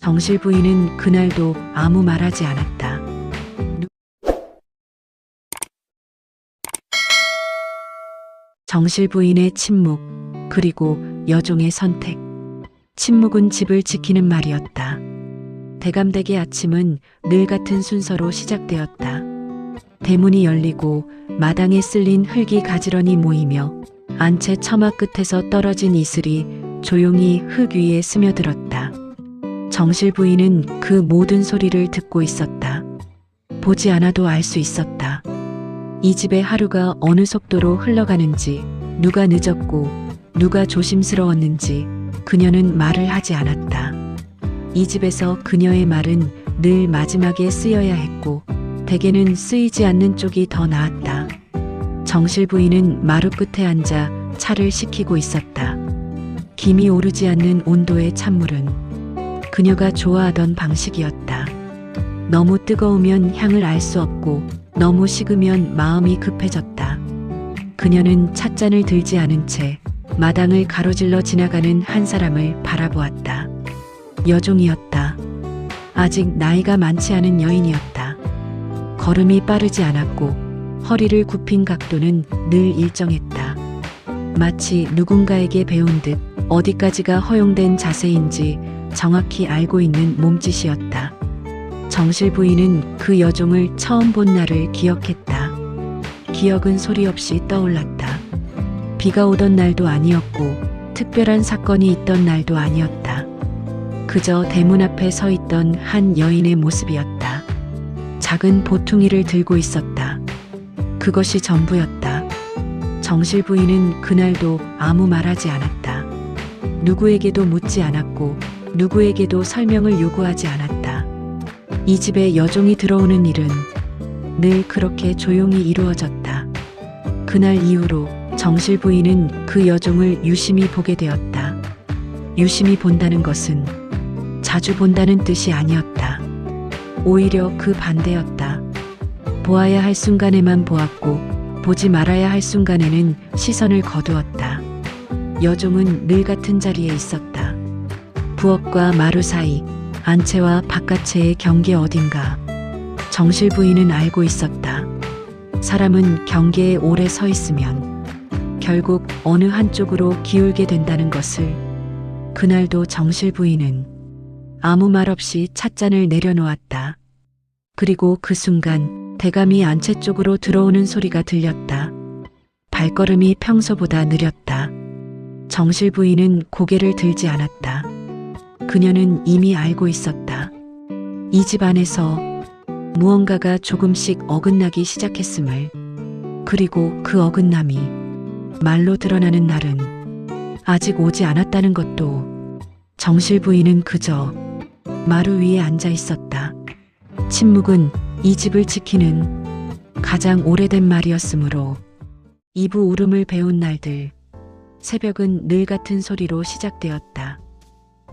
정실 부인은 그날도 아무 말하지 않았다. 정실 부인의 침묵, 그리고 여종의 선택. 침묵은 집을 지키는 말이었다. 대감댁의 아침은 늘 같은 순서로 시작되었다. 대문이 열리고 마당에 쓸린 흙이 가지런히 모이며 안채 처마 끝에서 떨어진 이슬이 조용히 흙 위에 스며들었다. 정실 부인은 그 모든 소리를 듣고 있었다. 보지 않아도 알 수 있었다. 이 집의 하루가 어느 속도로 흘러가는지, 누가 늦었고 누가 조심스러웠는지 그녀는 말을 하지 않았다. 이 집에서 그녀의 말은 늘 마지막에 쓰여야 했고 대개는 쓰이지 않는 쪽이 더 나았다. 정실 부인은 마루 끝에 앉아 차를 식히고 있었다. 김이 오르지 않는 온도의 찬물은 그녀가 좋아하던 방식이었다. 너무 뜨거우면 향을 알 수 없고 너무 식으면 마음이 급해졌다. 그녀는 찻잔을 들지 않은 채 마당을 가로질러 지나가는 한 사람을 바라보았다. 여종이었다. 아직 나이가 많지 않은 여인이었다. 걸음이 빠르지 않았고 허리를 굽힌 각도는 늘 일정했다. 마치 누군가에게 배운 듯 어디까지가 허용된 자세인지 정확히 알고 있는 몸짓이었다. 정실 부인은 그 여종을 처음 본 날을 기억했다. 기억은 소리 없이 떠올랐다. 비가 오던 날도 아니었고 특별한 사건이 있던 날도 아니었다. 그저 대문 앞에 서 있던 한 여인의 모습이었다. 작은 보퉁이를 들고 있었다. 그것이 전부였다. 정실 부인은 그날도 아무 말하지 않았다. 누구에게도 묻지 않았고 누구에게도 설명을 요구하지 않았다. 이 집에 여종이 들어오는 일은 늘 그렇게 조용히 이루어졌다. 그날 이후로 정실 부인은 그 여종을 유심히 보게 되었다. 유심히 본다는 것은 자주 본다는 뜻이 아니었다. 오히려 그 반대였다. 보아야 할 순간에만 보았고 보지 말아야 할 순간에는 시선을 거두었다. 여종은 늘 같은 자리에 있었다. 부엌과 마루 사이, 안채와 바깥채의 경계 어딘가. 정실 부인은 알고 있었다. 사람은 경계에 오래 서 있으면 결국 어느 한쪽으로 기울게 된다는 것을. 그날도 정실 부인은 아무 말 없이 찻잔을 내려놓았다. 그리고 그 순간 대감이 안채 쪽으로 들어오는 소리가 들렸다. 발걸음이 평소보다 느렸다. 정실 부인은 고개를 들지 않았다. 그녀는 이미 알고 있었다. 이 집 안에서 무언가가 조금씩 어긋나기 시작했음을. 그리고 그 어긋남이 말로 드러나는 날은 아직 오지 않았다는 것도. 정실 부인은 그저 마루 위에 앉아 있었다. 침묵은 이 집을 지키는 가장 오래된 말이었으므로 이부 울음을 배운 날들, 새벽은 늘 같은 소리로 시작되었다.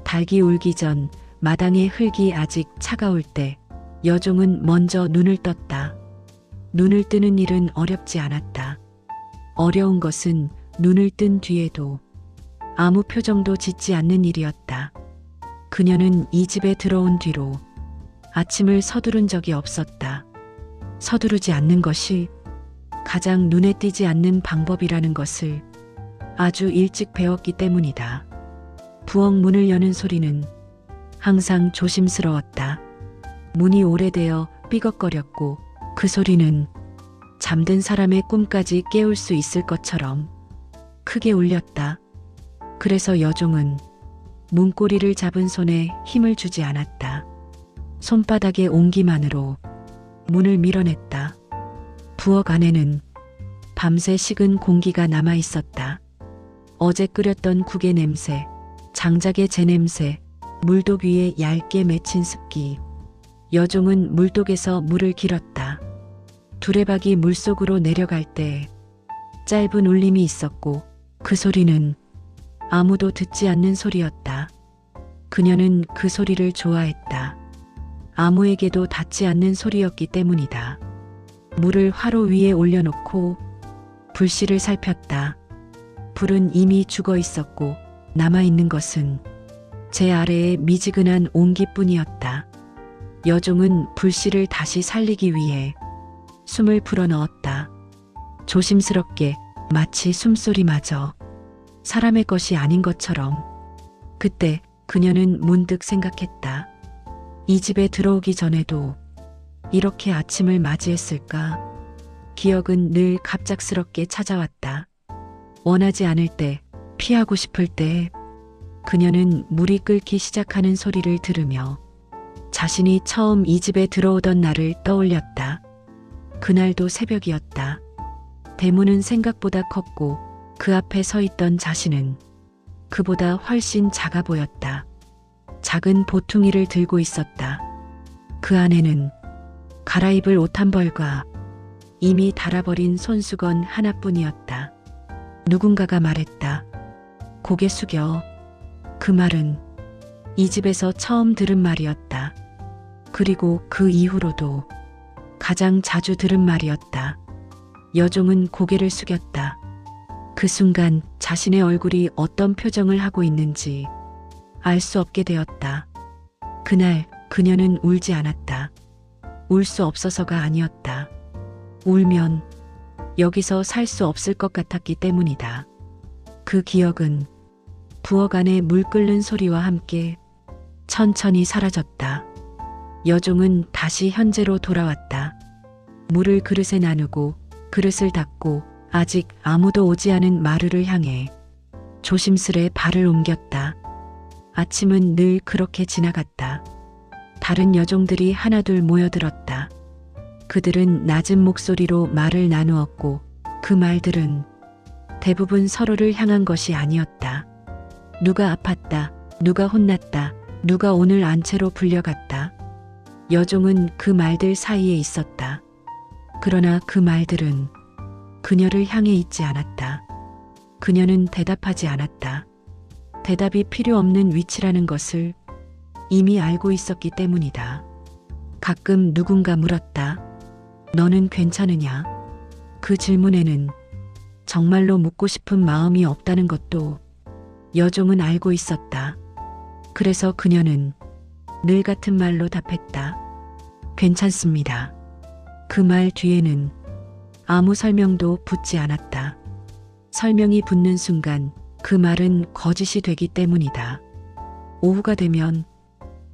닭이 울기 전 마당의 흙이 아직 차가울 때 여종은 먼저 눈을 떴다. 눈을 뜨는 일은 어렵지 않았다. 어려운 것은 눈을 뜬 뒤에도 아무 표정도 짓지 않는 일이었다. 그녀는 이 집에 들어온 뒤로 아침을 서두른 적이 없었다. 서두르지 않는 것이 가장 눈에 띄지 않는 방법이라는 것을 아주 일찍 배웠기 때문이다. 부엌 문을 여는 소리는 항상 조심스러웠다. 문이 오래되어 삐걱거렸고 그 소리는 잠든 사람의 꿈까지 깨울 수 있을 것처럼 크게 울렸다. 그래서 여종은 문고리를 잡은 손에 힘을 주지 않았다. 손바닥의 온기만으로 문을 밀어냈다. 부엌 안에는 밤새 식은 공기가 남아 있었다. 어제 끓였던 국의 냄새, 장작의 재냄새, 물독 위에 얇게 맺힌 습기. 여종은 물독에서 물을 길었다. 두레박이 물속으로 내려갈 때 짧은 울림이 있었고 그 소리는 아무도 듣지 않는 소리였다. 그녀는 그 소리를 좋아했다. 아무에게도 닿지 않는 소리였기 때문이다. 물을 화로 위에 올려놓고 불씨를 살폈다. 불은 이미 죽어 있었고 남아있는 것은 제 아래에 미지근한 온기뿐이었다. 여종은 불씨를 다시 살리기 위해 숨을 불어넣었다. 조심스럽게, 마치 숨소리마저 사람의 것이 아닌 것처럼. 그때 그녀는 문득 생각했다. 이 집에 들어오기 전에도 이렇게 아침을 맞이했을까? 기억은 늘 갑작스럽게 찾아왔다. 원하지 않을 때, 피하고 싶을 때, 그녀는 물이 끓기 시작하는 소리를 들으며 자신이 처음 이 집에 들어오던 날을 떠올렸다. 그날도 새벽이었다. 대문은 생각보다 컸고 그 앞에 서 있던 자신은 그보다 훨씬 작아 보였다. 작은 보퉁이를 들고 있었다. 그 안에는 갈아입을 옷 한 벌과 이미 닳아버린 손수건 하나뿐이었다. 누군가가 말했다. 고개 숙여. 그 말은 이 집에서 처음 들은 말이었다. 그리고 그 이후로도 가장 자주 들은 말이었다. 여종은 고개를 숙였다. 그 순간 자신의 얼굴이 어떤 표정을 하고 있는지 알 수 없게 되었다. 그날 그녀는 울지 않았다. 울 수 없어서가 아니었다. 울면 여기서 살 수 없을 것 같았기 때문이다. 그 기억은 부엌 안에 물 끓는 소리와 함께 천천히 사라졌다. 여종은 다시 현재로 돌아왔다. 물을 그릇에 나누고 그릇을 닫고 아직 아무도 오지 않은 마루를 향해 조심스레 발을 옮겼다. 아침은 늘 그렇게 지나갔다. 다른 여종들이 하나둘 모여들었다. 그들은 낮은 목소리로 말을 나누었고 그 말들은 대부분 서로를 향한 것이 아니었다. 누가 아팠다, 누가 혼났다, 누가 오늘 안채로 불려갔다. 여종은 그 말들 사이에 있었다. 그러나 그 말들은 그녀를 향해 있지 않았다. 그녀는 대답하지 않았다. 대답이 필요 없는 위치라는 것을 이미 알고 있었기 때문이다. 가끔 누군가 물었다. 너는 괜찮으냐? 그 질문에는 정말로 묻고 싶은 마음이 없다는 것도 여종은 알고 있었다. 그래서 그녀는 늘 같은 말로 답했다. 괜찮습니다. 그 말 뒤에는 아무 설명도 붙지 않았다. 설명이 붙는 순간 그 말은 거짓이 되기 때문이다. 오후가 되면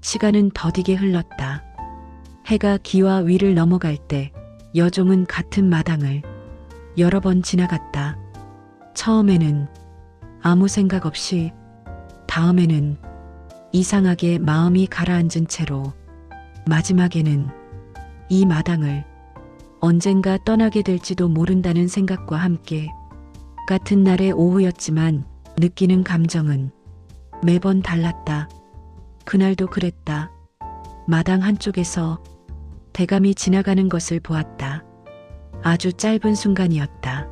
시간은 더디게 흘렀다. 해가 기와 위를 넘어갈 때 여종은 같은 마당을 여러 번 지나갔다. 처음에는 아무 생각 없이, 다음에는 이상하게 마음이 가라앉은 채로, 마지막에는 이 마당을 언젠가 떠나게 될지도 모른다는 생각과 함께 같은 날의 오후였지만 느끼는 감정은 매번 달랐다. 그날도 그랬다. 마당 한쪽에서 대감이 지나가는 것을 보았다. 아주 짧은 순간이었다.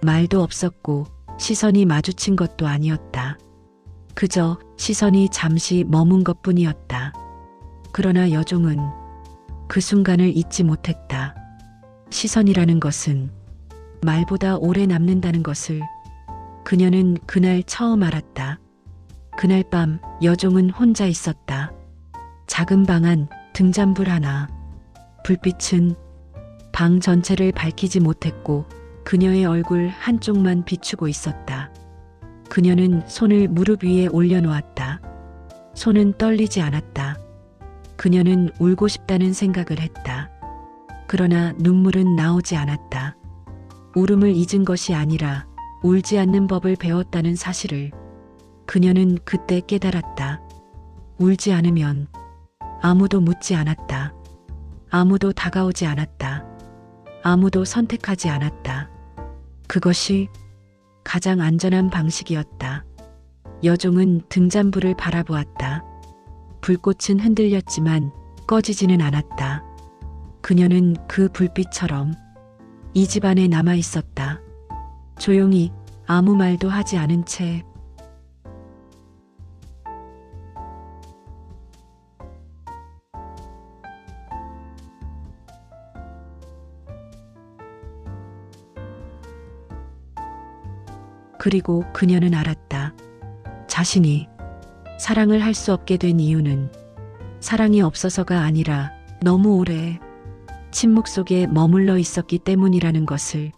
말도 없었고 시선이 마주친 것도 아니었다. 그저 시선이 잠시 머문 것뿐이었다. 그러나 여종은 그 순간을 잊지 못했다. 시선이라는 것은 말보다 오래 남는다는 것을 그녀는 그날 처음 알았다. 그날 밤 여종은 혼자 있었다. 작은 방 안 등잔불 하나. 불빛은 방 전체를 밝히지 못했고 그녀의 얼굴 한쪽만 비추고 있었다. 그녀는 손을 무릎 위에 올려놓았다. 손은 떨리지 않았다. 그녀는 울고 싶다는 생각을 했다. 그러나 눈물은 나오지 않았다. 울음을 잊은 것이 아니라 울지 않는 법을 배웠다는 사실을 그녀는 그때 깨달았다. 울지 않으면 아무도 묻지 않았다. 아무도 다가오지 않았다. 아무도 선택하지 않았다. 그것이 가장 안전한 방식이었다. 여종은 등잔불을 바라보았다. 불꽃은 흔들렸지만 꺼지지는 않았다. 그녀는 그 불빛처럼 이 집 안에 남아 있었다. 조용히 아무 말도 하지 않은 채. 그리고 그녀는 알았다. 자신이 사랑을 할 수 없게 된 이유는 사랑이 없어서가 아니라 너무 오래 침묵 속에 머물러 있었기 때문이라는 것을